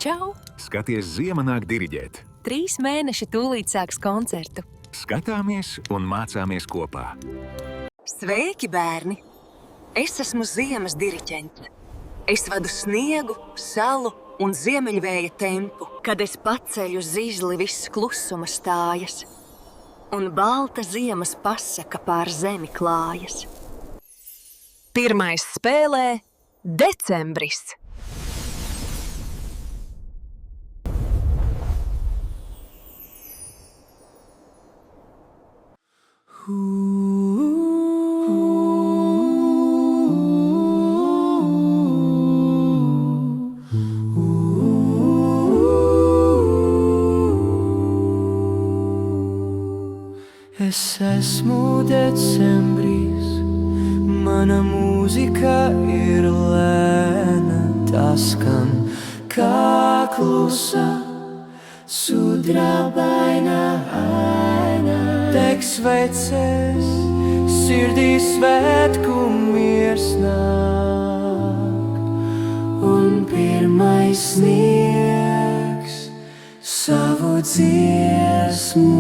Čau! Skaties, ziema nāk diriģēt. 3 mēneši tūlīt sāks koncertu. Skatāmies un mācāmies kopā. Sveiki, bērni! Es esmu ziemas diriģents. Es vadu sniegu, salu un ziemeļvēja tempu. Kad es paceļu zizli, viss klusuma stājas. Un balta ziemas pasaka pār zemi klājas. Pirmais spēlē decembris. Es esmu decembris, mana mūzika ir lēna, tā skan kā klusa, sudrabaina aina. Deg sveces, sirdī svētku miers nāk, un pirmais sniegs savu dziesmu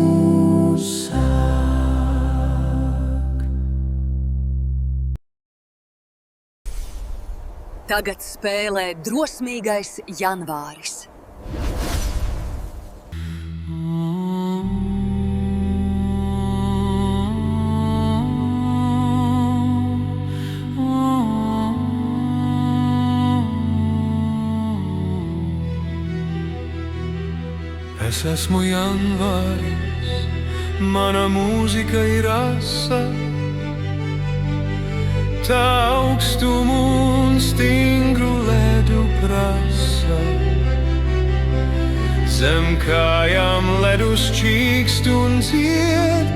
sāk. Tagad spēlē drosmīgais janvāris. Es esmu janvāris, mana mūzika ir asa, tā augstumu un stingru ledu prasa. Zem kājām ledus čīkst un dzied,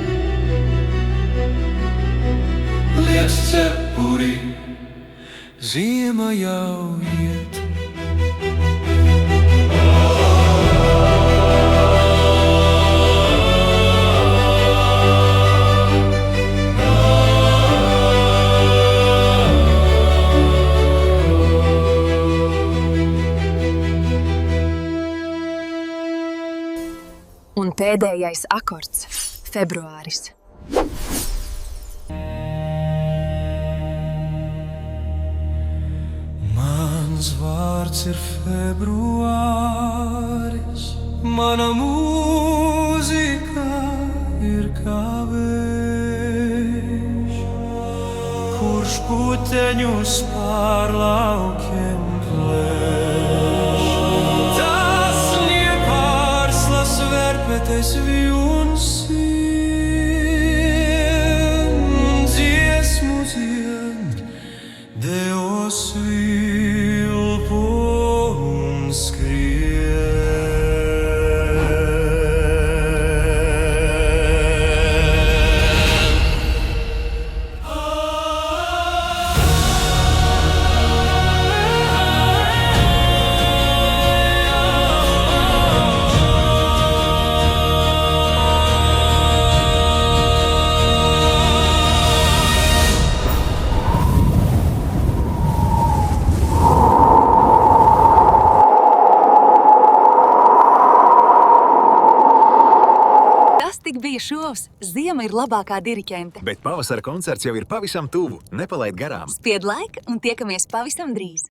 liec cepuri, ziema jau iet. Un pēdējais akords – februāris. Mans vārds ir februāris, mana mūzika ir kā vējš, kurš puteņus pār laukiem plēš. Tas nepārslas verpetes viunsiem, dziesmu dzied, Dievs vilpo un skrien. Tas tik bija šovs. Ziema ir labākā diriģente. Bet pavasara koncerts jau ir pavisam tuvu. Nepalaid garām! Spied laiku un tiekamies pavisam drīz.